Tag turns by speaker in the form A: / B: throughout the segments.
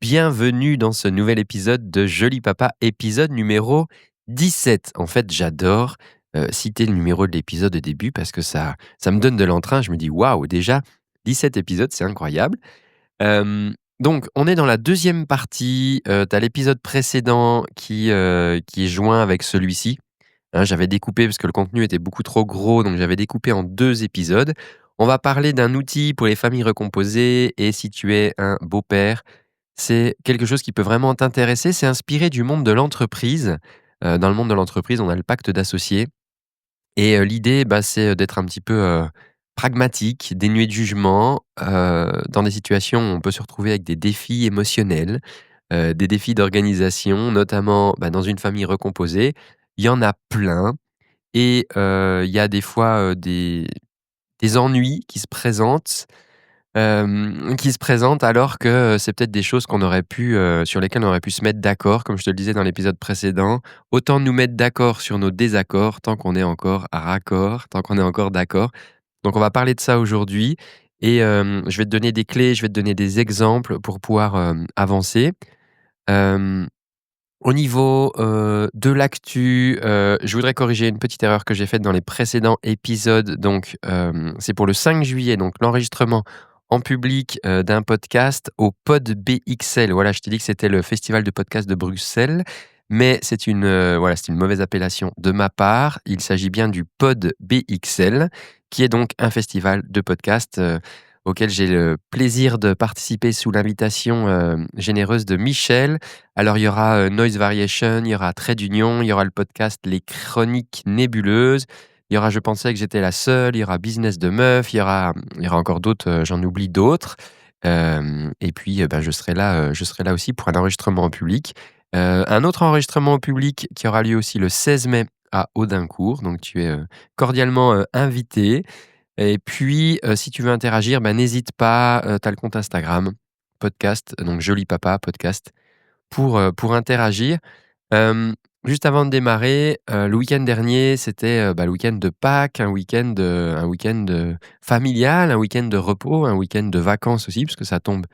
A: bienvenue dans ce nouvel épisode de Joli Papa, épisode numéro 17. En fait, j'adore citer le numéro de l'épisode au début parce que ça me donne de l'entrain. Je me dis, waouh, déjà 17 épisodes, c'est incroyable. Donc, on est dans la deuxième partie. Tu as l'épisode précédent qui est joint avec celui-ci. Hein, j'avais découpé parce que le contenu était beaucoup trop gros, donc j'avais découpé en 2 épisodes. On va parler d'un outil pour les familles recomposées et si tu es un beau-père, c'est quelque chose qui peut vraiment t'intéresser. C'est inspiré du monde de l'entreprise. Dans le monde de l'entreprise, on a le pacte d'associés et l'idée, c'est, d'être un petit peu, pragmatique, dénué de jugement, dans des situations où on peut se retrouver avec des défis émotionnels, des défis d'organisation, notamment, dans une famille recomposée. Il y en a plein et il y a des fois, des ennuis qui se présentent alors que, c'est peut-être des choses qu'on aurait pu, sur lesquelles on aurait pu se mettre d'accord, comme je te le disais dans l'épisode précédent. Autant nous mettre d'accord sur nos désaccords tant qu'on est encore raccord, tant qu'on est encore d'accord. Donc on va parler de ça aujourd'hui et je vais te donner des clés, je vais te donner des exemples pour pouvoir, avancer. Hem Au niveau, de l'actu, je voudrais corriger une petite erreur que j'ai faite dans les précédents épisodes. Donc, c'est pour le 5 juillet, donc l'enregistrement en public, d'un podcast au Pod BXL. Voilà, je t'ai dit que c'était le festival de podcast de Bruxelles, mais c'est une mauvaise appellation de ma part. Il s'agit bien du Pod BXL, qui est donc un festival de podcast, auquel j'ai le plaisir de participer sous l'invitation, généreuse de Michel. Alors, il y aura, Noise Variation, il y aura Trait d'Union, il y aura le podcast Les Chroniques Nébuleuses, il y aura Je pensais que j'étais la seule, il y aura Business de meuf, il y aura encore d'autres, j'en oublie d'autres. Et puis, je serai là aussi pour un enregistrement en public. Un autre enregistrement en public qui aura lieu aussi le 16 mai à Audincourt, donc tu es, cordialement, invité. Et puis, si tu veux interagir, n'hésite pas, tu as le compte Instagram, podcast, donc Joli Papa podcast pour interagir. Hem, Juste avant de démarrer, le week-end dernier, c'était, le week-end de Pâques, un week-end familial, un week-end de repos, un week-end de vacances aussi, parce que ça tombe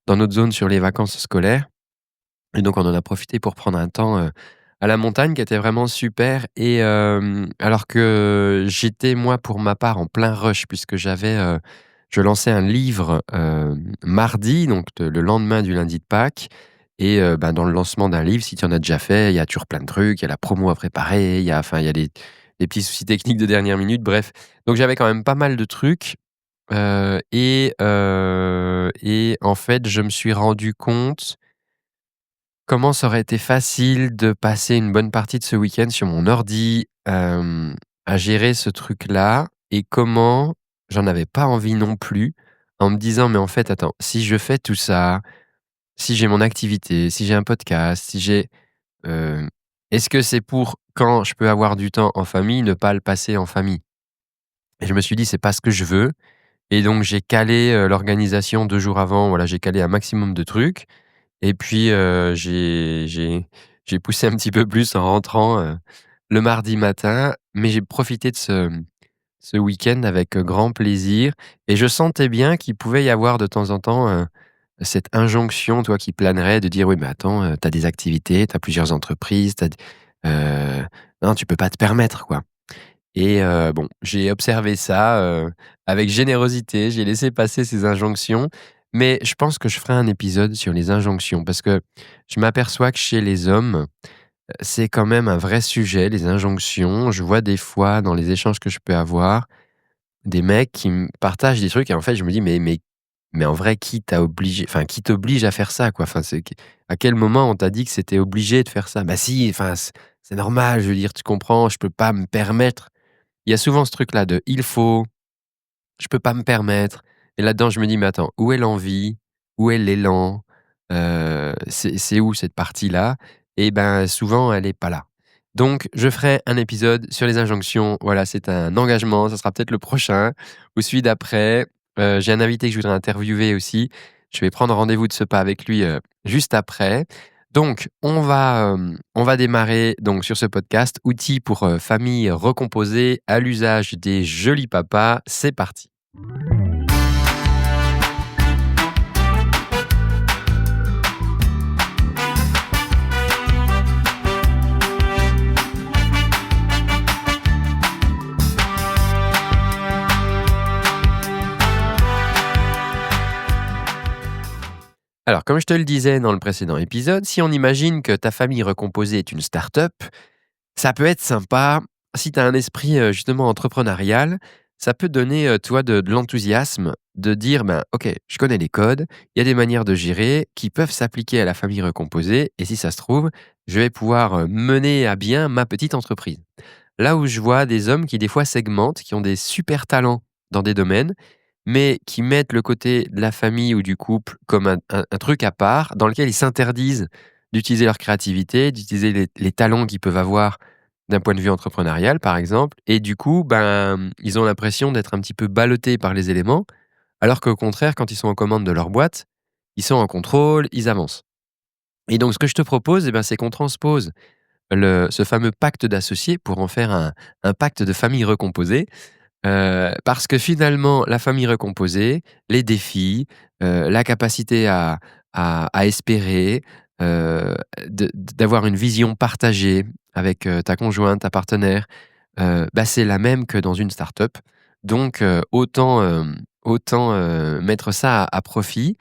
A: dans notre zone sur les vacances scolaires et donc on en a profité pour prendre un temps, à la montagne qui était vraiment super et alors que j'étais moi, pour ma part, en plein rush puisque je lançais un livre, mardi, donc le lendemain du lundi de Pâques et dans le lancement d'un livre, si tu en as déjà fait, il y a toujours plein de trucs, il y a la promo à préparer, il y a des petits soucis techniques de dernière minute, bref. Donc j'avais quand même pas mal de trucs, et en fait, je me suis rendu compte comment ça aurait été facile de passer une bonne partie de ce week-end sur mon ordi, à gérer ce truc-là et comment j'en avais pas envie non plus, en me disant: «Mais en fait, attends, si je fais tout ça, si j'ai mon activité, si j'ai un podcast, si j'ai, heu, est-ce que c'est pour quand je peux avoir du temps en famille, ne pas le passer en famille?» Et je me suis dit: «C'est pas ce que je veux» et donc j'ai calé, l'organisation 2 jours avant, voilà, j'ai calé un maximum de trucs et puis, j'ai poussé un petit peu plus en rentrant, le mardi matin, mais j'ai profité de ce week-end avec, grand plaisir et je sentais bien qu'il pouvait y avoir de temps en temps, cette injonction, toi, qui planerait de dire: «Oui, mais attends, tu as des activités, tu as plusieurs entreprises, tu non, tu peux pas te permettre, quoi». Et bon, j'ai observé ça, avec générosité, j'ai laissé passer ces injonctions, mais je pense que je ferai un épisode sur les injonctions parce que je m'aperçois que chez les hommes, c'est quand même un vrai sujet, les injonctions. Je vois des fois dans les échanges que je peux avoir, des mecs qui me partagent des trucs et en fait je me dis: «Mais en vrai qui t'oblige à faire ça, quoi?» Enfin, à quel moment on t'a dit que c'était obligé de faire ça? Bah si, enfin c'est normal, je veux dire, tu comprends? Je peux pas me permettre. Il y a souvent ce truc-là de: «Il faut», «Je peux pas me permettre» et là-dedans, je me dis: «Mais attends, où est l'envie? Où est l'élan?» C'est où cette partie-là? Et ben, souvent, elle est pas là. Donc je ferai un épisode sur les injonctions. Voilà, c'est un engagement, ça sera peut-être le prochain ou celui d'après. J'ai un invité que je voudrais interviewer aussi. Je vais prendre rendez-vous de ce pas avec lui, juste après. Donc on va démarrer donc sur ce podcast, outils pour, famille recomposée à l'usage des jolis papas. C'est parti. Alors, comme je te le disais dans le précédent épisode, si on imagine que ta famille recomposée est une start-up, ça peut être sympa si tu as un esprit, justement entrepreneurial. Ça peut donner, tu vois, de l'enthousiasme de dire: «Ben, OK, je connais les codes, il y a des manières de gérer qui peuvent s'appliquer à la famille recomposée et si ça se trouve, je vais pouvoir, mener à bien ma petite entreprise». Là où je vois des hommes qui des fois segmentent, qui ont des super talents dans des domaines, mais qui mettent le côté de la famille ou du couple comme un truc à part, dans lequel ils s'interdisent d'utiliser leur créativité, d'utiliser les talents qu'ils peuvent avoir d'un point de vue entrepreneurial, par exemple. Et du coup, ben, ils ont l'impression d'être un petit peu ballottés par les éléments, alors qu'au contraire, quand ils sont aux commandes de leur boîte, ils sont en contrôle, ils avancent. Et donc, ce que je te propose, eh ben, c'est qu'on transpose ce fameux pacte d'associés pour en faire un pacte de famille recomposée. Parce que finalement, la famille recomposée, les défis, la capacité à espérer, d'avoir une vision partagée avec, ta conjointe, ta partenaire, bah, c'est la même que dans une start-up. Donc autant mettre ça à profit.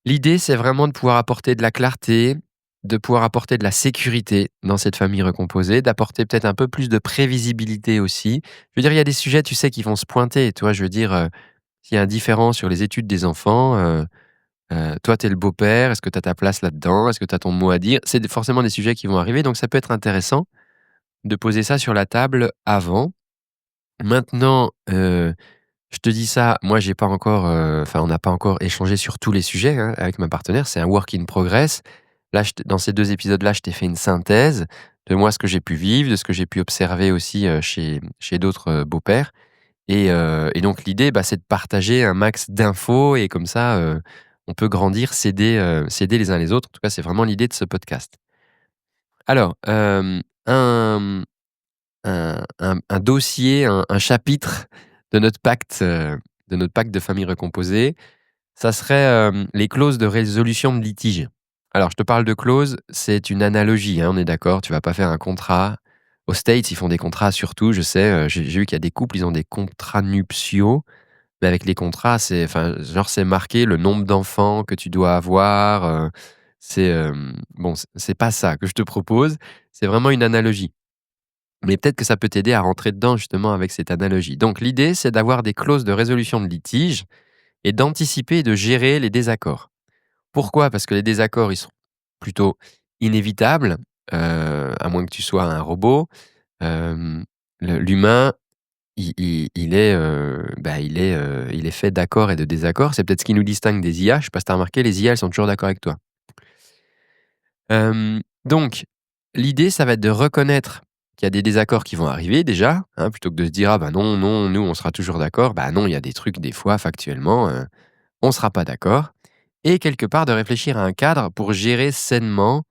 A: L'idée, c'est vraiment de pouvoir apporter de la clarté, de pouvoir apporter de la sécurité dans cette famille recomposée, d'apporter peut-être un peu plus de prévisibilité aussi. Je veux dire, il y a des sujets, tu sais, qui vont se pointer, tu vois? Je veux dire, s'il y a un différend sur les études des enfants, toi, tu es le beau-père, est-ce que tu as ta place là-dedans? Est-ce que tu as ton mot à dire? C'est forcément des sujets qui vont arriver, donc ça peut être intéressant de poser ça sur la table avant. Maintenant, je te dis ça, moi j'ai pas encore, enfin on n'a pas encore échangé sur tous les sujets, hein, avec ma partenaire, c'est un work in progress. Là, dans ces 2 épisodes-là, je t'ai fait une synthèse de moi, ce que j'ai pu vivre, de ce que j'ai pu observer aussi, chez d'autres, beaux-pères et donc l'idée, bah, c'est de partager un max d'infos et comme ça, on peut grandir, s'aider les uns les autres. En tout cas, c'est vraiment l'idée de ce podcast. Alors, un dossier, un chapitre de notre pacte, de famille recomposée, ça serait, les clauses de résolution de litige. Alors je te parle de clauses, c'est une analogie, hein, on est d'accord, tu vas pas faire un contrat. Aux States, ils font des contrats surtout, je sais, j'ai vu qu'il y a des couples, ils ont des contrats nuptiaux, mais avec les contrats, c'est enfin, genre, c'est marqué le nombre d'enfants que tu dois avoir, bon, c'est pas ça que je te propose, c'est vraiment une analogie. Mais peut-être que ça peut t'aider à rentrer dedans justement avec cette analogie. Donc l'idée, c'est d'avoir des clauses de résolution de litige et d'anticiper et de gérer les désaccords. Pourquoi? Parce que les désaccords, ils sont plutôt inévitables, à moins que tu sois un robot. Hem, l'humain, il est fait d'accords et de désaccords. C'est peut-être ce qui nous distingue des IA. Je sais pas si tu as remarqué, les IA, elles sont toujours d'accord avec toi. Donc l'idée, ça va être de reconnaître qu'il y a des désaccords qui vont arriver déjà, hein, plutôt que de se dire: «Ah bah non, non, nous on sera toujours d'accord». Bah non, il y a des trucs des fois factuellement, on sera pas d'accord et quelque part de réfléchir à un cadre pour gérer sainement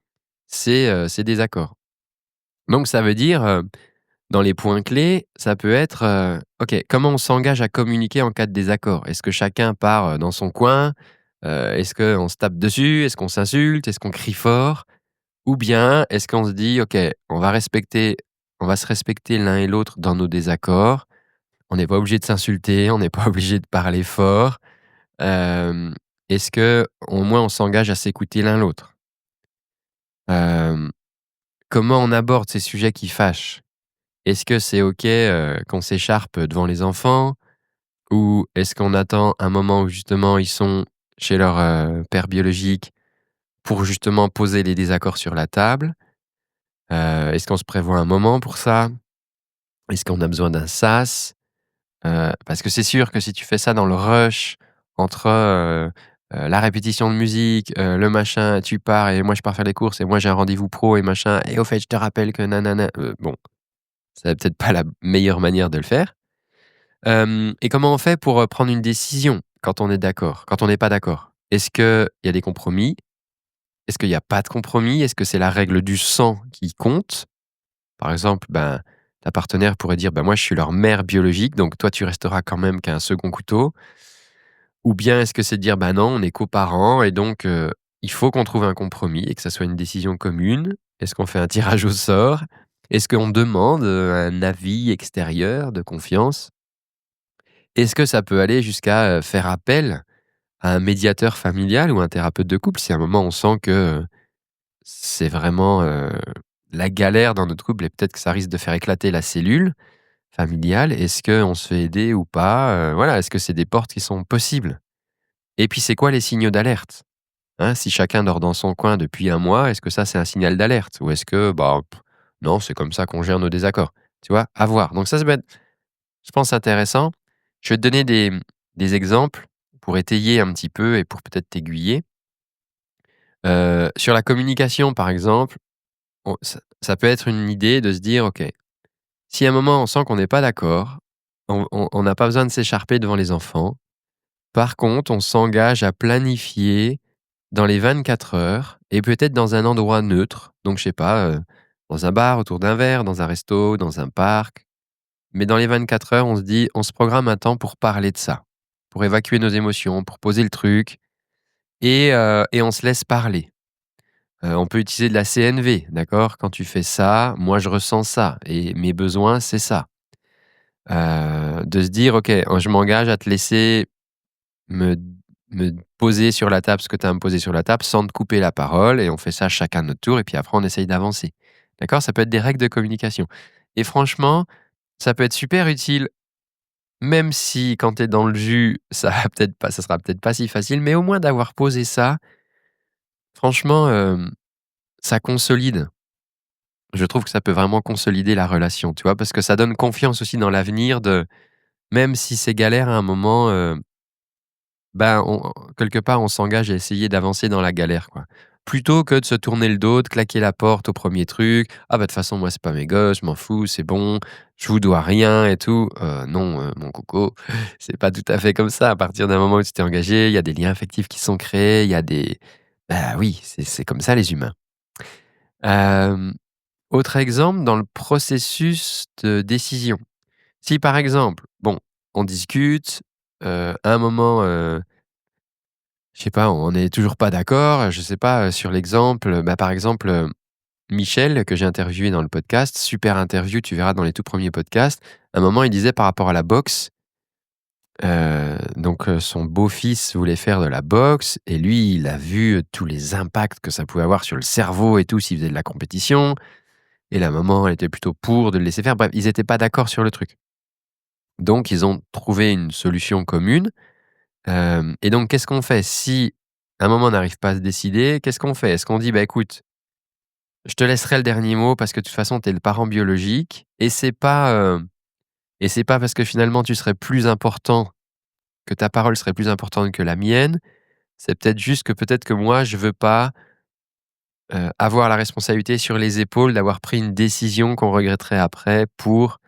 A: ces désaccords. Donc ça veut dire, dans les points clés, ça peut être, OK, comment on s'engage à communiquer en cas de désaccord? Est-ce que chacun part, dans son coin? Est-ce qu'on se tape dessus? Est-ce qu'on s'insulte? Est-ce qu'on crie fort? Ou bien est-ce qu'on se dit: «OK, on va se respecter l'un et l'autre dans nos désaccords. On n'est pas obligé de s'insulter, on n'est pas obligé de parler fort». Hem, est-ce qu'au moins on s'engage à s'écouter l'un l'autre? Hem, comment on aborde ces sujets qui fâchent? Est-ce que c'est OK, qu'on s'écharpe devant les enfants? Ou est-ce qu'on attend un moment où justement ils sont chez leur, père biologique pour justement poser les désaccords sur la table? Est-ce qu'on se prévoit un moment pour ça? Est-ce qu'on a besoin d'un sas? Parce que c'est sûr que si tu fais ça dans le rush entre, la répétition de musique, le machin, tu pars et moi je pars faire les courses et moi j'ai un rendez-vous pro et machin et au fait je te rappelle que nanana, bon, c'est peut-être pas la meilleure manière de le faire. Et comment on fait pour, prendre une décision quand on est d'accord, quand on n'est pas d'accord? Est-ce qu'il y a des compromis? Est-ce qu'il y a pas de compromis? Est-ce que c'est la règle du sang qui compte? Par exemple, ben, ta partenaire pourrait dire: «Bah, moi, je suis leur mère biologique, donc toi, tu resteras quand même qu'un second couteau». Ou bien est-ce que c'est de dire: «Bah, non, on est coparents et donc il faut qu'on trouve un compromis et que ça soit une décision commune». Est-ce qu'on fait un tirage au sort? Est-ce qu'on demande, un avis extérieur de confiance? Est-ce que ça peut aller jusqu'à, faire appel à un médiateur familial ou un thérapeute de couple si à un moment on sent que, c'est vraiment, la galère dans notre couple et peut-être que ça risque de faire éclater la cellule familiale. Est-ce qu'on se fait aider ou pas? Voilà, est-ce que c'est des portes qui sont possibles? Et puis c'est quoi les signaux d'alerte? Hein, si chacun dort dans son coin depuis un mois, est-ce que ça, c'est un signal d'alerte? Ou est-ce que, bah, non, c'est comme ça qu'on gère nos désaccords? Tu vois? À voir. Donc ça peut être, je pense, intéressant. Je vais te donner des exemples pour étayer un petit peu et pour peut-être t'aiguiller. Sur la communication, par exemple, ça peut être une idée de se dire: «OK, si à un moment on sent qu'on n'est pas d'accord, on n'a pas besoin de s'écharper devant les enfants. Par contre, on s'engage à planifier dans les 24 heures et peut-être dans un endroit neutre, donc je sais pas, dans un bar autour d'un verre, dans un resto, dans un parc. Mais dans les 24 heures, on se dit: «On se programme un temps pour parler de ça, pour évacuer nos émotions, pour poser le truc et on se laisse parler». On peut utiliser de la CNV, d'accord? Quand tu fais ça, moi je ressens ça et mes besoins, c'est ça. De se dire: «OK, je m'engage à te laisser me me poser sur la table ce que tu as à me poser sur la table sans te couper la parole et on fait ça chacun notre tour et puis après on essaye d'avancer». D'accord? Ça peut être des règles de communication et franchement, ça peut être super utile, même si quand tu es dans le jus, ça sera peut-être pas si facile, mais au moins d'avoir posé ça, franchement, ça consolide. Je trouve que ça peut vraiment consolider la relation, tu vois? Parce que ça donne confiance aussi dans l'avenir de même si c'est galère à un moment, ben, on quelque part, on s'engage à essayer d'avancer dans la galère, quoi. Plutôt que de se tourner le dos, de claquer la porte au premier truc: «Ah bah, de toute façon, moi, c'est pas mes gosses, je m'en fous, c'est bon, je vous dois rien et tout». Non, mon coco, c'est pas tout à fait comme ça. À partir d'un moment où tu t'es engagé, il y a des liens affectifs qui sont créés, il y a des bah, oui, c'est comme ça les humains. Hem, Autre exemple dans le processus de décision. Si par exemple, bon, on discute, à un moment, je sais pas, on n'est toujours pas d'accord, je sais pas, sur l'exemple, bah, par exemple, Michel que j'ai interviewé dans le podcast, super interview, tu verras dans les tout premiers podcasts. À un moment, il disait par rapport à la boxe, son beau-fils voulait faire de la boxe et lui, il a vu, tous les impacts que ça pouvait avoir sur le cerveau et tout s'il faisait de la compétition et la maman, elle était plutôt pour de le laisser faire. Bref, ils étaient pas d'accord sur le truc. Donc ils ont trouvé une solution commune. Et donc qu'est-ce qu'on fait? Si, à un moment, on n'arrive pas à se décider, qu'est-ce qu'on fait? Est-ce qu'on dit: «Bah, écoute, je te laisserai le dernier mot parce que de toute façon, tu es le parent biologique et c'est pas parce que finalement tu serais plus important, que ta parole serait plus importante que la mienne, c'est peut-être juste que peut-être que moi je veux pas, avoir la responsabilité sur les épaules d'avoir pris une décision qu'on regretterait après pour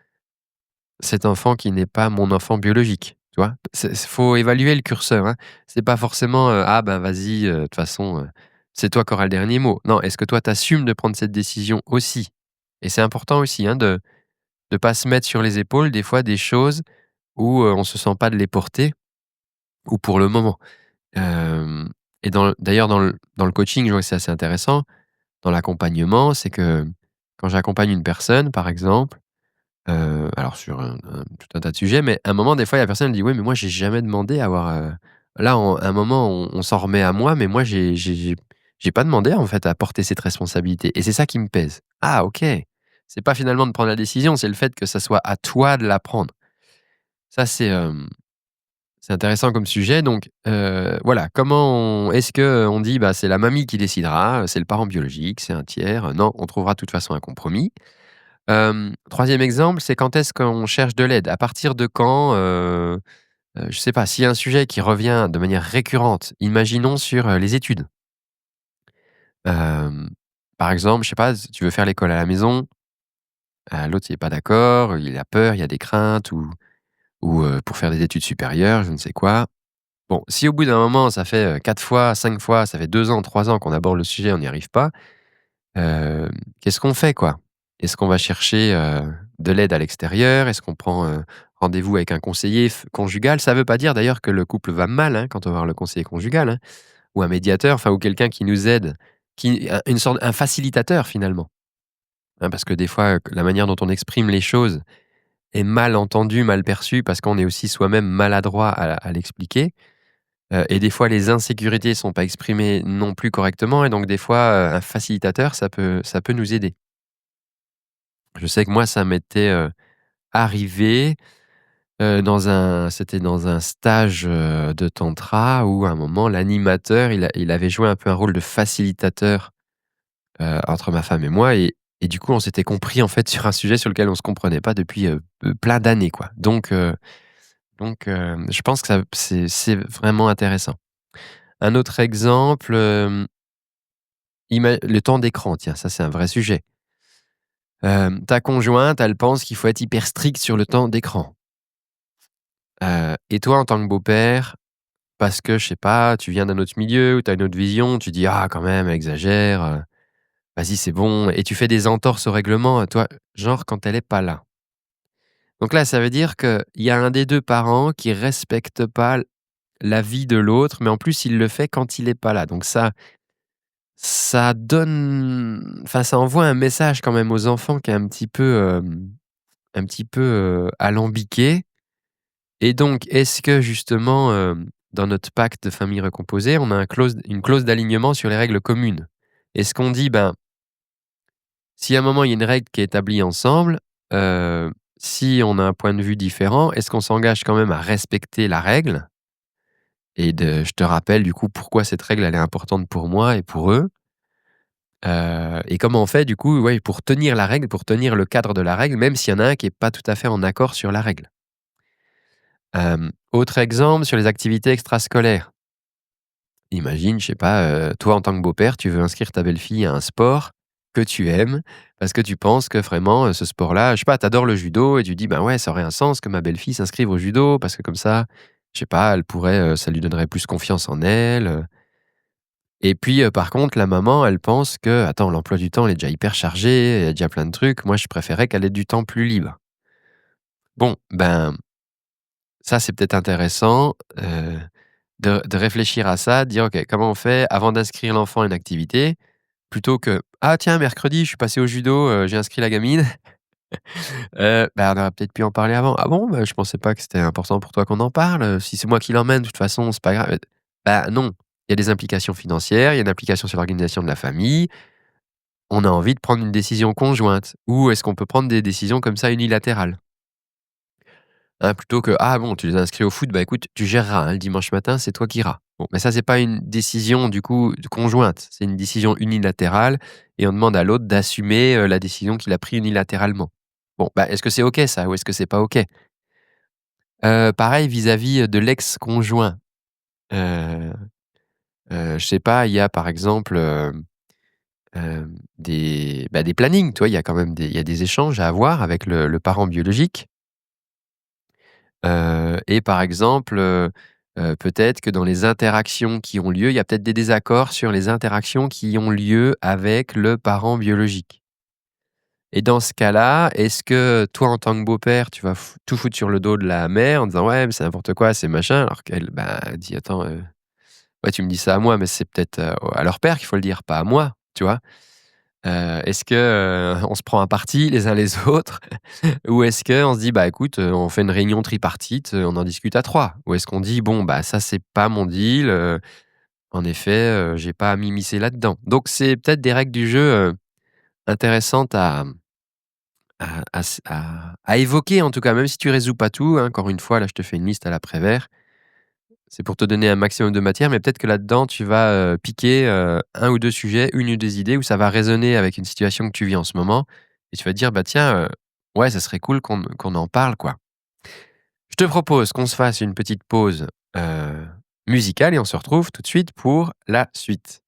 A: cet enfant qui n'est pas mon enfant biologique, tu vois? Faut évaluer le curseur, hein. C'est pas forcément, «Ah ben vas-y, de toute façon, c'est toi qui auras le dernier mot». Non, est-ce que toi tu assumes de prendre cette décision aussi? Et c'est important aussi, hein, de pas se mettre sur les épaules des fois des choses où, on se sent pas de les porter ou pour le moment. Hem et d'ailleurs dans le coaching, je vois que c'est assez intéressant, dans l'accompagnement, c'est que quand j'accompagne une personne, par exemple, alors sur tout un tas de sujets, mais à un moment, des fois, la personne elle dit: «Oui, mais moi, j'ai jamais demandé à avoir, là, à un moment, on s'en remet à moi, mais moi, j'ai pas demandé, en fait, à porter cette responsabilité et c'est ça qui me pèse». Ah OK! C'est pas finalement de prendre la décision, c'est le fait que ça soit à toi de la prendre. Ça, c'est intéressant comme sujet donc voilà, comment on est-ce qu'on dit: «Bah, c'est la mamie qui décidera, c'est le parent biologique, c'est un tiers». Non, on trouvera de toute façon un compromis. 3e exemple, c'est quand est-ce qu'on cherche de l'aide? À partir de quand, je sais pas, s'il y a un sujet qui revient de manière récurrente, imaginons sur, les études. Hem, Par exemple, je sais pas, tu veux faire l'école à la maison, l'autre il est pas d'accord, il a peur, il y a des craintes ou pour faire des études supérieures, je ne sais quoi. Bon, si au bout d'un moment ça fait, 4 fois, 5 fois, ça fait 2 ans, 3 ans qu'on aborde le sujet, on n'y arrive pas, Hem, qu'est-ce qu'on fait, quoi? Est-ce qu'on va chercher, de l'aide à l'extérieur? Est-ce qu'on prend, rendez-vous avec un conseiller conjugal? Ça ne veut pas dire d'ailleurs que le couple va mal, hein, quand on va voir le conseiller conjugal, hein, ou un médiateur, enfin ou quelqu'un qui nous aide, une sorte un facilitateur finalement, hein, parce que des fois, la manière dont on exprime les choses est mal entendue, mal perçue parce qu'on est aussi soi-même maladroit à l'expliquer. et des fois les insécurités sont pas exprimées non plus correctement et donc des fois, un facilitateur ça peut nous aider. Je sais que moi ça m'était, arrivé, c'était dans un stage, de tantra où à un moment l'animateur il avait joué un peu un rôle de facilitateur, entre ma femme et moi et du coup on s'était compris en fait sur un sujet sur lequel on se comprenait pas depuis, plein d'années quoi. Donc je pense que ça c'est vraiment intéressant. Un autre exemple, le temps d'écran, tiens, ça c'est un vrai sujet. Ta conjointe, elle pense qu'il faut être hyper strict sur le temps d'écran. Et toi en tant que beau-père, parce que je sais pas, tu viens d'un autre milieu ou tu as une autre vision, tu dis: «Ah quand même, elle exagère, vas-y c'est bon» et tu fais des entorses au règlement, toi, genre quand elle est pas là. Donc là, ça veut dire qu'il y a un des 2 parents qui respecte pas la vie de l'autre, mais en plus il le fait quand il est pas là. Donc ça donne enfin ça envoie un message quand même aux enfants qui est un petit peu, alambiqué et donc est-ce que justement, dans notre pacte de famille recomposée, on a une clause d'alignement sur les règles communes? Est-ce qu'on dit: «Ben, si à un moment il y a une règle qui est établie ensemble, si on a un point de vue différent, est-ce qu'on s'engage quand même à respecter la règle?» Et je te rappelle du coup pourquoi cette règle elle est importante pour moi et pour eux. Et comment on fait du coup, ouais, pour tenir la règle, pour tenir le cadre de la règle, même s'il y en a un qui est pas tout à fait en accord sur la règle. Autre exemple sur les activités extrascolaires. Imagine, je sais pas, toi en tant que beau-père, tu veux inscrire ta belle-fille à un sport que tu aimes, parce que tu penses que vraiment, ce sport-là, je sais pas, tu adores le judo et tu dis: «Ben ouais, ça aurait un sens que ma belle-fille s'inscrive au judo parce que comme ça, je sais pas, elle pourrait, ça lui donnerait plus confiance en elle». Et puis, par contre, la maman, elle pense que: «Attends, l'emploi du temps, il est déjà hyper chargé, il y a déjà plein de trucs. Moi, je préférais qu'elle ait du temps plus libre». Bon, ben, ça, c'est peut-être intéressant, de réfléchir à ça, de dire: «OK, comment on fait avant d'inscrire l'enfant à une activité?» plutôt que: «Ah tiens, mercredi, je suis passé au judo, j'ai inscrit la gamine». Bah, on aurait peut-être pu en parler avant. «Ah bon? Bah, je pensais pas que c'était important pour toi qu'on en parle, si c'est moi qui l'emmène, de toute façon, c'est pas grave». Bah, non, il y a des implications financières, il y a une implication sur l'organisation de la famille. On a envie de prendre une décision conjointe ou est-ce qu'on peut prendre des décisions comme ça unilatérales? Hein, plutôt que: «Ah bon, tu les as inscrits au foot, bah écoute, tu géreras, hein, le dimanche matin, c'est toi qui iras». Bon, mais ça, c'est pas une décision du coup conjointe, c'est une décision unilatérale et on demande à l'autre d'assumer, la décision qu'il a prise unilatéralement. Bon, bah, est-ce que c'est OK ça ou est-ce que c'est pas OK? Pareil vis-à-vis, de l'ex-conjoint. Heu je sais pas, il y a par exemple, des plannings, tu vois? Il y a quand même des échanges à avoir avec le parent biologique. Et par exemple, peut-être que dans les interactions qui ont lieu, il y a peut-être des désaccords sur les interactions qui ont lieu avec le parent biologique. Et dans ce cas-là, est-ce que toi, en tant que beau-père, tu vas tout foutre sur le dos de la mère en disant: «Ouais, mais c'est n'importe quoi, c'est machin», alors qu'elle, bah, dit: «Attends, ouais, tu me dis ça à moi, mais c'est peut-être, à leur père qu'il faut le dire, pas à moi», tu vois? Est-ce que, on se prend un parti les uns les autres? Ou est-ce qu'on se dit: «Bah, écoute, on fait une réunion tripartite, on en discute à 3. Ou est-ce qu'on dit: «Bon, bah, ça, c'est pas mon deal, en effet, j'ai pas à m'immiscer là-dedans». Donc c'est peut-être des règles du jeu, intéressantes à évoquer en tout cas, même si tu résous pas tout, hein. Encore une fois, là, je te fais une liste à l'après-vert. C'est pour te donner un maximum de matière, mais peut-être que là-dedans, tu vas, piquer, 1 ou 2 sujets, une ou 2 idées où ça va résonner avec une situation que tu vis en ce moment et tu vas te dire: «Bah, tiens, ouais, ça serait cool qu'on en parle, quoi». Je te propose qu'on se fasse une petite pause, musicale et on se retrouve tout de suite pour la suite.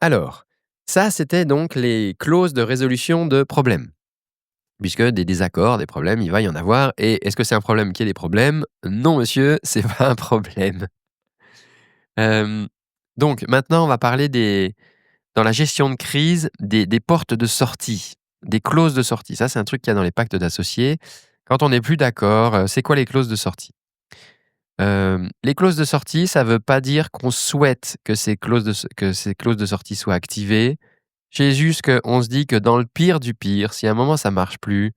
A: Alors, ça, c'était donc les clauses de résolution de problèmes. Puisque des désaccords, des problèmes, il va y en avoir et est-ce que c'est un problème qu'il y ait des problèmes? Non monsieur, c'est pas un problème. Hem, donc maintenant, on va parler dans la gestion de crise, des portes de sortie, des clauses de sortie. Ça, c'est un truc qu'il y a dans les pactes d'associés. Quand on n'est plus d'accord, c'est quoi les clauses de sortie? Les clauses de sortie, ça veut pas dire qu'on souhaite que ces clauses de sortie soient activées. C'est juste qu'on se dit que dans le pire du pire, si à un moment ça marche plus,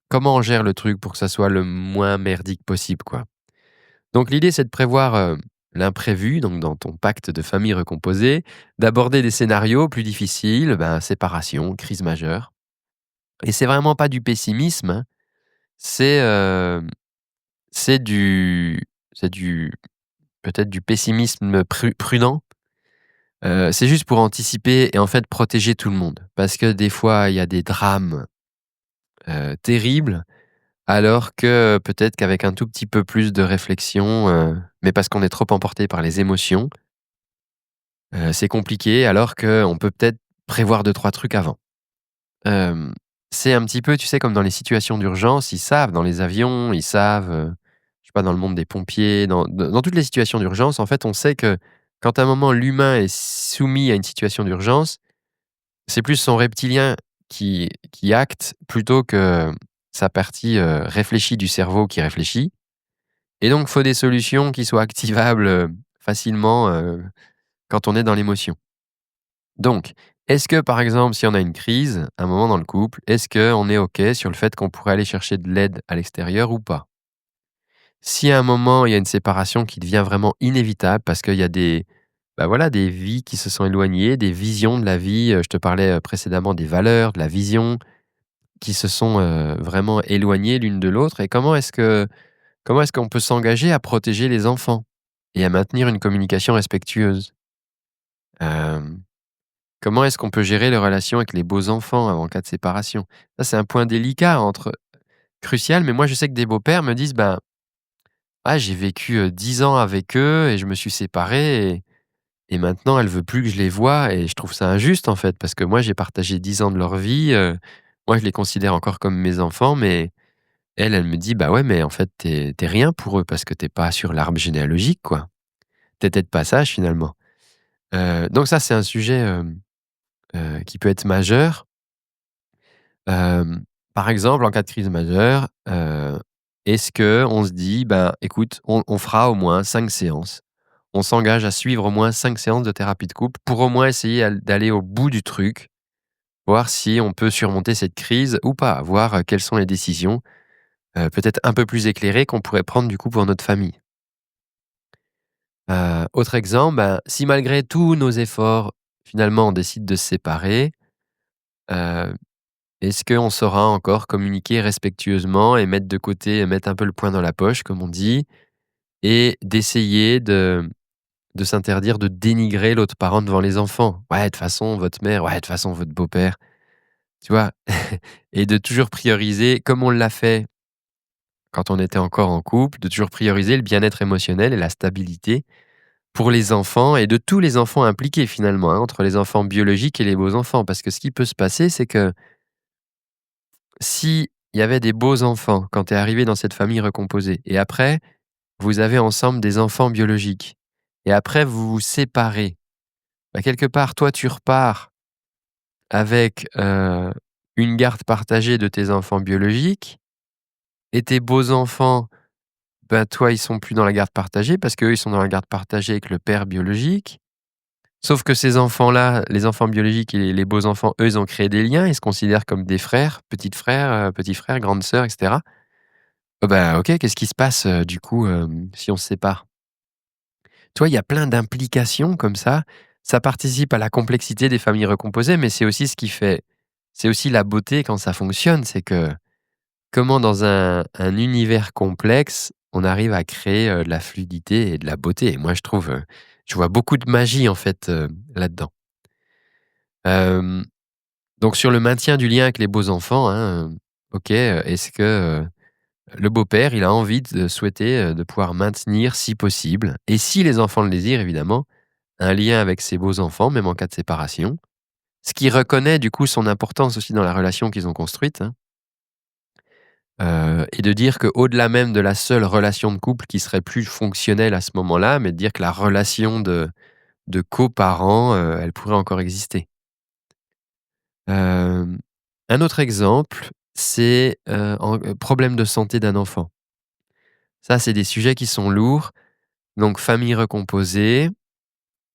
A: comment on gère le truc pour que ça soit le moins merdique possible, quoi? Donc l'idée, c'est de prévoir, l'imprévu, donc dans ton pacte de famille recomposée, d'aborder des scénarios plus difficiles, ben, séparation, crise majeure et c'est vraiment pas du pessimisme, hein, c'est, c'est du c'est du peut-être du pessimisme prudent. C'est juste pour anticiper et en fait protéger tout le monde. Parce que des fois, il y a des drames, terribles, alors que peut-être qu'avec un tout petit peu plus de réflexion, mais parce qu'on est trop emporté par les émotions, c'est compliqué alors qu'on peut peut-être prévoir deux trois trucs avant. Hem, c'est un petit peu, tu sais, comme dans les situations d'urgence, ils savent dans les avions, ils savent, je sais pas, dans le monde des pompiers, dans toutes les situations d'urgence, en fait, on sait que quand à un moment l'humain est soumis à une situation d'urgence, c'est plus son reptilien qui acte plutôt que sa partie, réfléchie du cerveau qui réfléchit et donc faut des solutions qui soient activables, facilement, quand on est dans l'émotion. Donc, est-ce que, par exemple, si on a une crise, un moment dans le couple, est-ce qu'on est OK sur le fait qu'on pourrait aller chercher de l'aide à l'extérieur ou pas? Si à un moment, il y a une séparation qui devient vraiment inévitable parce qu'il y a des, bah, voilà, des vies qui se sont éloignées, des visions de la vie, je te parlais, précédemment des valeurs, de la vision, qui se sont, vraiment éloignées l'une de l'autre et comment est-ce qu'on peut s'engager à protéger les enfants et à maintenir une communication respectueuse? Hem Comment est-ce qu'on peut gérer les relations avec les beaux-enfants en cas de séparation? Ça, c'est un point délicat crucial, mais moi, je sais que des beaux-pères me disent: «Ben, ah, j'ai vécu, 10 ans avec eux et je me suis séparé et maintenant elle veut plus que je les voie» et je trouve ça injuste, en fait, parce que moi, j'ai partagé 10 ans de leur vie, moi, je les considère encore comme mes enfants, mais elle me dit: «Bah, ouais, mais en fait, tu es rien pour eux parce que tu es pas sur l'arbre généalogique, quoi. Tu étais de passage, finalement». Donc ça, c'est un sujet, qui peut être majeur. Par exemple, en cas de crise majeure, est-ce qu'on se dit: «Ben, écoute, on fera au moins 5 séances. On s'engage à suivre au moins 5 séances de thérapie de couple pour au moins essayer d'aller au bout du truc, voir si on peut surmonter cette crise ou pas, voir, quelles sont les décisions, peut-être un peu plus éclairées qu'on pourrait prendre du coup pour notre famille». Autre exemple, ben, si malgré tous nos efforts, finalement on décide de se séparer, heu est-ce qu'on saura encore communiquer respectueusement et mettre de côté, mettre un peu le poing dans la poche, comme on dit, et d'essayer de s'interdire de dénigrer l'autre parent devant les enfants? «Ouais, de toute façon, votre mère, ouais, de toute façon, votre beau-père», tu vois? Et de toujours prioriser, comme on l'a fait quand on était encore en couple, de toujours prioriser le bien-être émotionnel et la stabilité pour les enfants et de tous les enfants impliqués finalement, hein, entre les enfants biologiques et les beaux-enfants. Parce que ce qui peut se passer, c'est que si il y avait des beaux enfants quand tu es arrivé dans cette famille recomposée et après, vous avez ensemble des enfants biologiques et après vous vous séparez, bah, quelque part, toi, tu repars avec, une garde partagée de tes enfants biologiques et tes beaux-enfants, ben, toi, ils sont plus dans la garde partagée parce qu'eux, ils sont dans la garde partagée avec le père biologique. Sauf que ces enfants-là, les enfants biologiques et les beaux-enfants, eux, ils ont créé des liens, ils se considèrent comme des frères, petits frères, grandes sœurs et cetera. Bah, OK, qu'est-ce qui se passe, du coup, si on se sépare? Tu vois, il y a plein d'implications comme ça. Ça participe à la complexité des familles recomposées, mais c'est aussi ce qui fait c'est aussi la beauté quand ça fonctionne, c'est que comment dans un univers complexe, on arrive à créer, de la fluidité et de la beauté et moi je vois beaucoup de magie en fait, là-dedans. Hem, donc sur le maintien du lien avec les beaux enfants, hein, OK, est-ce que, le beau-père, il a envie de pouvoir maintenir, si possible et si les enfants le désirent évidemment, un lien avec ses beaux-enfants, même en cas de séparation. Ce qui reconnaît du coup son importance aussi dans la relation qu'ils ont construite, hein, et de dire qu'au-delà même de la seule relation de couple qui serait plus fonctionnelle à ce moment-là, mais de dire que la relation de coparents, elle pourrait encore exister. Hem, un autre exemple, c'est, problème de santé d'un enfant. Ça, c'est des sujets qui sont lourds. Donc famille recomposée,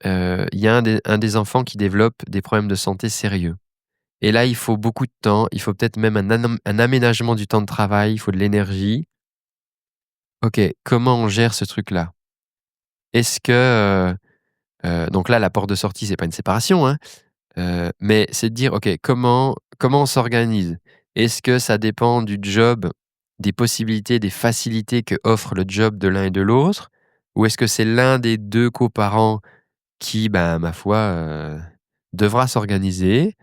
A: il y a un des enfants qui développe des problèmes de santé sérieux et là, il faut beaucoup de temps, il faut peut-être même un aménagement du temps de travail, il faut de l'énergie. OK, comment on gère ce truc-là? Est-ce que, donc là, la porte de sortie, c'est pas une séparation, hein, mais c'est de dire: «OK, comment on s'organise?» Est-ce que ça dépend du job, des possibilités, des facilités que offre le job de l'un et de l'autre? Ou est-ce que c'est l'un des 2 coparents qui, ben, ma foi, devra s'organiser?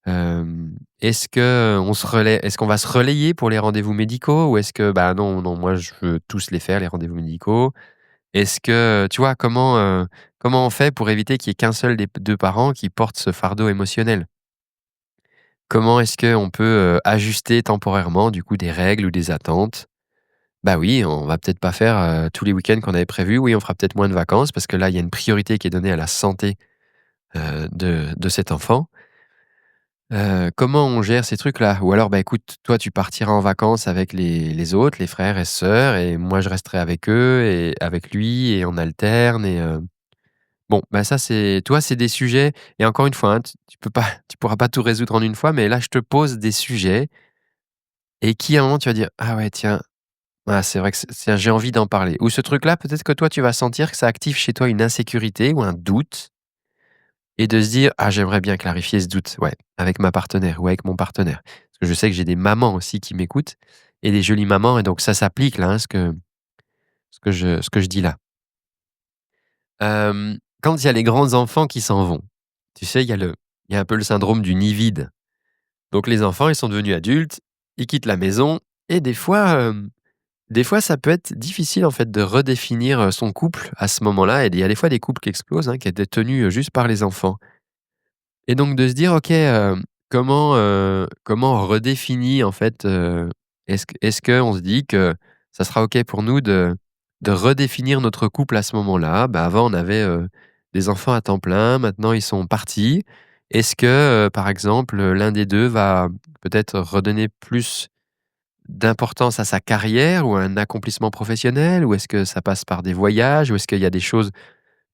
A: Est-ce que on se relaie est-ce qu'on va se relayer pour les rendez-vous médicaux? Ou est-ce que, bah, non, non, moi je veux tous les faire, les rendez-vous médicaux? Est-ce que, tu vois, comment on fait pour éviter qu'il y ait qu'un seul des 2 parents qui porte ce fardeau émotionnel? Comment est-ce qu'on peut, ajuster temporairement, du coup, des règles ou des attentes? Bah, oui, on va peut-être pas faire, tous les week-ends qu'on avait prévus. Oui, on fera peut-être moins de vacances parce que là, il y a une priorité qui est donnée à la santé, de cet enfant. Comment on gère ces trucs-là? Ou alors, bah, écoute, toi, tu partiras en vacances avec les autres, les frères et sœurs et moi, je resterai avec eux et avec lui et on alterne et bon, bah, ça, c'est toi, c'est des sujets et encore une fois, hein, tu peux pas tu pourras pas tout résoudre en une fois, mais là, je te pose des sujets et qui, à un moment, tu vas dire: «Ah ouais, tiens, ah, c'est vrai que j'ai envie d'en parler». Ou ce truc-là, peut-être que toi, tu vas sentir que ça active chez toi une insécurité ou un doute et de se dire: «Ah, j'aimerais bien clarifier ce doute, ouais, avec ma partenaire ou avec mon partenaire». Parce que je sais que j'ai des mamans aussi qui m'écoutent et des jolies mamans et donc ça s'applique là, hein, ce que je dis là. Quand il y a les grands enfants qui s'en vont, tu sais, il y a un peu le syndrome du nid vide. Donc les enfants, ils sont devenus adultes, ils quittent la maison et des fois, ça peut être difficile, en fait, de redéfinir, son couple à ce moment-là et il y a des fois des couples qui explosent, hein, qui étaient tenus, juste par les enfants et donc de se dire: «OK, comment on redéfinit, en fait, est-ce qu'on se dit que ça sera OK pour nous de redéfinir notre couple à ce moment-là?» Bah, avant, on avait, des enfants à temps plein, maintenant ils sont partis. Est-ce que, par exemple, l'un des 2 va peut-être redonner plus d'importance à sa carrière ou à un accomplissement professionnel? Ou est-ce que ça passe par des voyages? Ou est-ce qu'il y a des choses,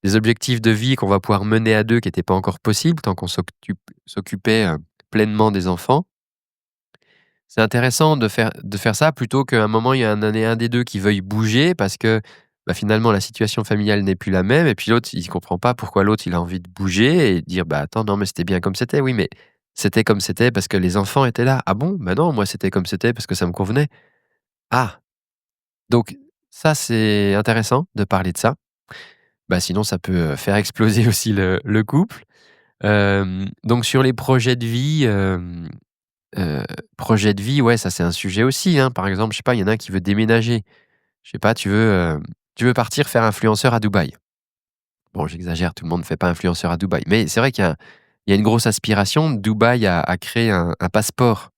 A: des objectifs de vie qu'on va pouvoir mener à 2 qui n'étaient pas encore possibles tant qu'on s'occupait, pleinement des enfants? C'est intéressant de faire ça plutôt qu'à un moment, il y a un des 2 qui veuille bouger parce que, bah, finalement la situation familiale n'est plus la même et puis l'autre, il comprend pas pourquoi l'autre, il a envie de bouger et dire: «Bah, attends, non mais c'était bien comme c'était». «Oui, mais c'était comme c'était parce que les enfants étaient là». «Ah bon? Bah, non, moi c'était comme c'était parce que ça me convenait». «Ah!» Donc ça, c'est intéressant de parler de ça. Bah, sinon ça peut, faire exploser aussi le couple. Donc sur les projets de vie, projet de vie, ouais, ça c'est un sujet aussi, hein. Par exemple, je sais pas, il y en a un qui veut déménager. Je sais pas, tu veux partir faire influenceur à Dubaï. Bon, j'exagère, tout le monde ne fait pas influenceur à Dubaï. Mais c'est vrai qu'il y a une grosse aspiration. Dubaï a créé un passeport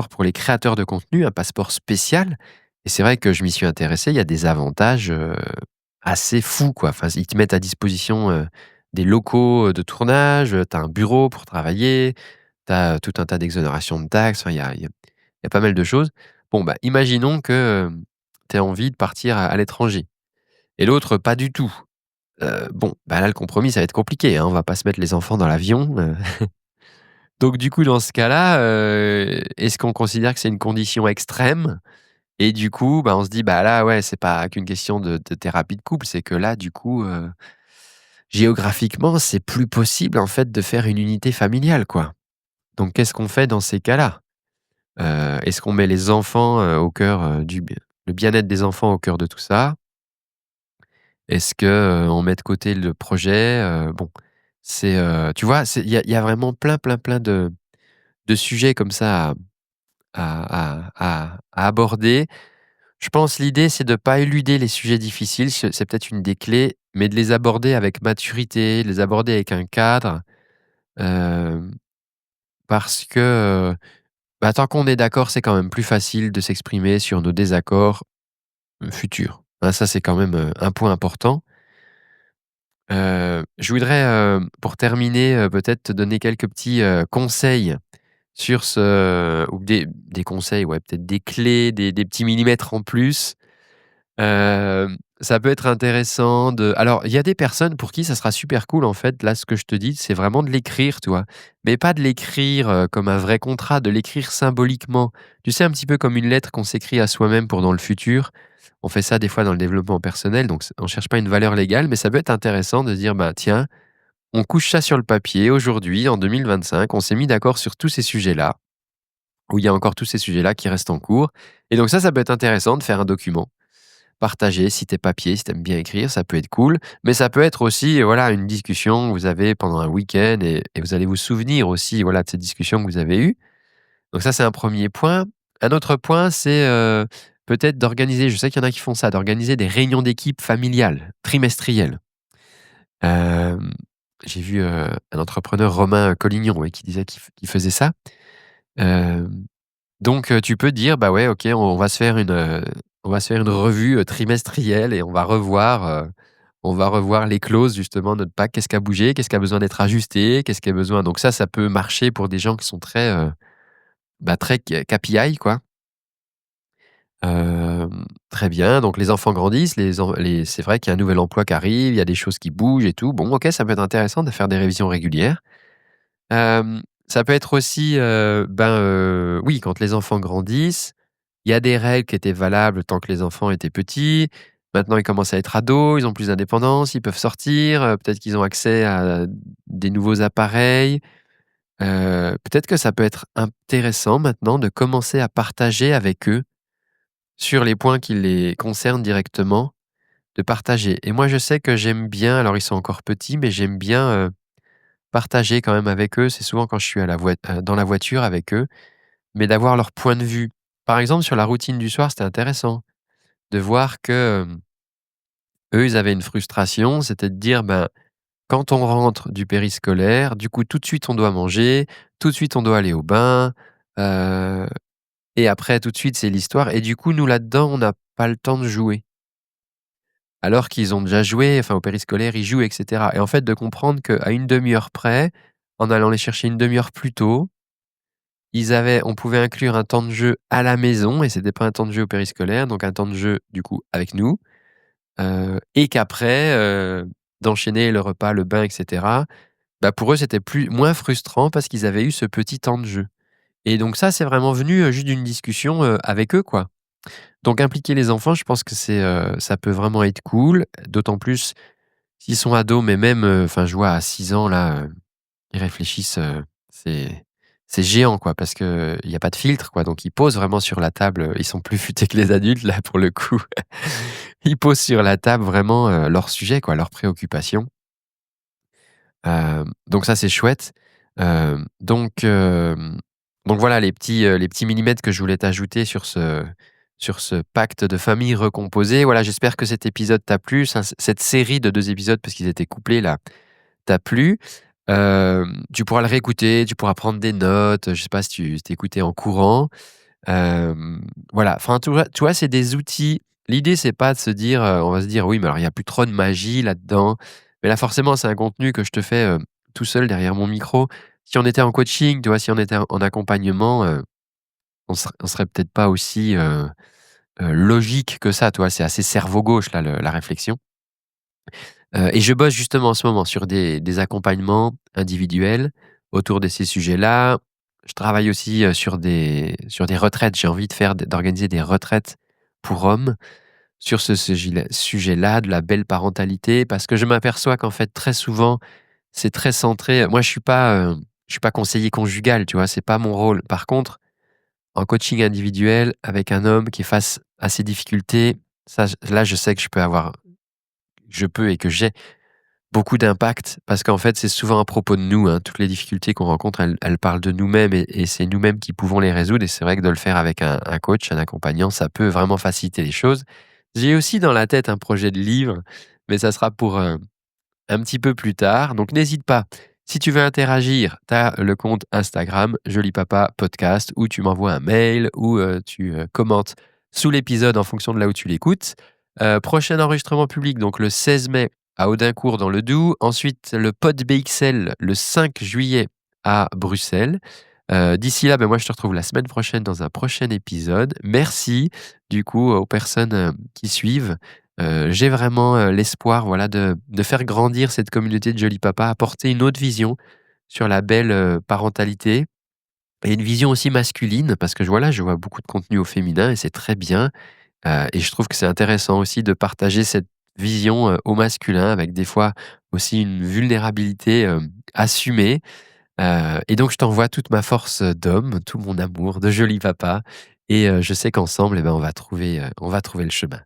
A: pour les créateurs de contenu, un passeport spécial et c'est vrai que je m'y suis intéressé. Il y a des avantages, assez fous, quoi. Enfin, ils te mettent à disposition, des locaux, de tournage, tu as un bureau pour travailler, tu as tout un tas d'exonérations de taxes. Enfin, il y a pas mal de choses. Bon, bah, imaginons que, tu aies envie de partir à l'étranger et l'autre pas du tout. Bon, bah, là, le compromis, ça va être compliqué, hein. On va pas se mettre les enfants dans l'avion, donc du coup, dans ce cas-là, est-ce qu'on considère que c'est une condition extrême? Et du coup, bah, on se dit: «Bah, là, ouais, c'est pas qu'une question de thérapie de couple, c'est que là, du coup, géographiquement, c'est plus possible, en fait, de faire une unité familiale, quoi». Donc qu'est-ce qu'on fait dans ces cas-là? Est-ce qu'on met les enfants, au cœur, le bien-être des enfants au cœur de tout ça? Est-ce que, on met de côté le projet? Bon, tu vois, il y a vraiment plein, plein, plein de sujets comme ça à aborder. Je pense l'idée, c'est de pas éluder les sujets difficiles, c'est peut-être une des clés, mais de les aborder avec maturité, de les aborder avec un cadre, hem, parce que, bah, tant qu'on est d'accord, c'est quand même plus facile de s'exprimer sur nos désaccords, futurs. Hein, ça, c'est quand même, un point important. Je voudrais, pour terminer, peut-être te donner quelques petits, conseils sur ce ou des conseils, ouais, peut-être des clés, des petits millimètres en plus. Ça peut être intéressant de alors, il y a des personnes pour qui ça sera super cool, en fait, là, ce que je te dis, c'est vraiment de l'écrire, tu vois? Mais pas de l'écrire, comme un vrai contrat, de l'écrire symboliquement. Tu sais, un petit peu comme une lettre qu'on s'écrit à soi-même pour dans le futur. On fait ça des fois dans le développement personnel, donc on cherche pas une valeur légale, mais ça peut être intéressant de dire: «Bah, tiens, on couche ça sur le papier aujourd'hui, en 2025, on s'est mis d'accord sur tous ces sujets-là, où il y a encore tous ces sujets-là qui restent en cours» et donc ça peut être intéressant de faire un document. Partager si tu papier, si tu aimes bien écrire, ça peut être cool, mais ça peut être aussi, voilà, une discussion que vous avez pendant un week-end et vous allez vous souvenir aussi, voilà, de ces discussions que vous avez eues. Donc ça, c'est un premier point. Un autre point, c'est, peut-être d'organiser, je sais qu'il y en a qui font ça, d'organiser des réunions d'équipe familiales, trimestrielles. Hem, j'ai vu, un entrepreneur, Romain Collignon, ouais, qui disait qu'il faisait ça. Hem Donc, tu peux dire: «Bah, ouais, OK, on va se faire une revue, trimestrielle et on va revoir les clauses justement de notre pacte. Qu'est-ce qui a bougé? Qu'est-ce qui a besoin d'être ajusté? Qu'est-ce qui a besoin» donc ça peut marcher pour des gens qui sont très, très KPI quoi. Très bien, donc les enfants grandissent, les c'est vrai qu'il y a un nouvel emploi qui arrive, il y a des choses qui bougent et tout. Bon, OK, ça peut être intéressant de faire des révisions régulières. Ça peut être aussi, oui, quand les enfants grandissent, il y a des règles qui étaient valables tant que les enfants étaient petits. Maintenant, ils commencent à être ados, ils ont plus d'indépendance, ils peuvent sortir, peut-être qu'ils ont accès à des nouveaux appareils. Peut-être que ça peut être intéressant maintenant de commencer à partager avec eux sur les points qui les concernent directement, de partager et moi, je sais que j'aime bien alors ils sont encore petits, mais j'aime bien, partager quand même avec eux. C'est souvent quand je suis dans la voiture avec eux, mais d'avoir leur point de vue. Par exemple, sur la routine du soir, c'était intéressant de voir que, eux, ils avaient une frustration, c'était de dire: «Ben, quand on rentre du périscolaire, du coup, tout de suite, on doit manger, tout de suite, on doit aller au bain, heu et après, tout de suite, c'est l'histoire» et du coup, nous, là-dedans, on n'a pas le temps de jouer. Alors qu'ils ont déjà joué, enfin, au périscolaire, ils jouent et cetera et en fait, de comprendre qu'à une demi heure près, en allant les chercher une demi heure plus tôt, on pouvait inclure un temps de jeu à la maison et c'était pas un temps de jeu au périscolaire, donc un temps de jeu, du coup, avec nous, et qu'après, d'enchaîner le repas, le bain et cetera, bah, pour eux, c'était moins frustrant parce qu'ils avaient eu ce petit temps de jeu et donc ça, c'est vraiment venu, juste d'une discussion, avec eux, quoi. Donc impliquer les enfants, je pense que ça peut vraiment être cool, d'autant plus s'ils sont ados, mais même, enfin, je vois à 6 ans là, ils réfléchissent, c'est géant quoi, parce qu'il y a pas de filtre quoi, donc ils posent vraiment sur la table, ils sont plus futés que les adultes là pour le coup. Ils posent sur la table vraiment, leurs sujets quoi, leurs préoccupations. Donc ça c'est chouette. Donc voilà les petits millimètres que je voulais t'ajouter sur ce pacte de famille recomposé. Voilà, j'espère que cet épisode t'a plu, cette série de 2 épisodes parce qu'ils étaient couplés là, t'a plu. Tu pourras le réécouter, tu pourras prendre des notes, je sais pas si tu écouté en courant. Voilà, enfin, tu vois, c'est des outils. L'idée, c'est pas de se dire, on va se dire: «Oui, mais alors il y a plus trop de magie là-dedans». Mais là, forcément, c'est un contenu que je te fais, tout seul derrière mon micro. Si on était en coaching, tu vois, si on était en accompagnement, on serait peut-être pas aussi, logique que ça, tu vois? C'est assez cerveau gauche là, la réflexion. Et je bosse justement en ce moment sur des accompagnements individuels autour de ces sujets-là. Je travaille aussi, sur des retraites. J'ai envie d'organiser des retraites pour hommes sur ce sujet-là, de la belle parentalité, parce que je m'aperçois qu'en fait, très souvent, c'est très centré moi, je suis pas conseiller conjugal, tu vois? C'est pas mon rôle. Par contre, en coaching individuel avec un homme qui est face à ses difficultés, ça, là, je sais que je peux et que j'ai beaucoup d'impact parce qu'en fait, c'est souvent à propos de nous, hein. Toutes les difficultés qu'on rencontre, elles parlent de nous-mêmes et c'est nous-mêmes qui pouvons les résoudre et c'est vrai que de le faire avec un coach, un accompagnant, ça peut vraiment faciliter les choses. J'ai aussi dans la tête un projet de livre, mais ça sera pour, un petit peu plus tard, donc n'hésite pas. Si tu veux interagir, tu as le compte Instagram Joli Papa Podcast où tu m'envoies un mail ou, tu, commentes sous l'épisode en fonction de là où tu l'écoutes. Prochain enregistrement public donc le 16 mai à Audincourt dans le Doubs. Ensuite le Pod BXL le 5 juillet à Bruxelles. D'ici là, moi je te retrouve la semaine prochaine dans un prochain épisode. Merci du coup aux personnes, qui suivent. j'ai vraiment, l'espoir, voilà, de faire grandir cette communauté de jolis papas, apporter une autre vision sur la belle, parentalité et une vision aussi masculine parce que je vois beaucoup de contenu au féminin et c'est très bien, et je trouve que c'est intéressant aussi de partager cette vision, au masculin avec des fois aussi une vulnérabilité, assumée, et donc je t'envoie toute ma force, d'homme, tout mon amour de joli papa et je sais qu'ensemble, eh ben, on va trouver le chemin.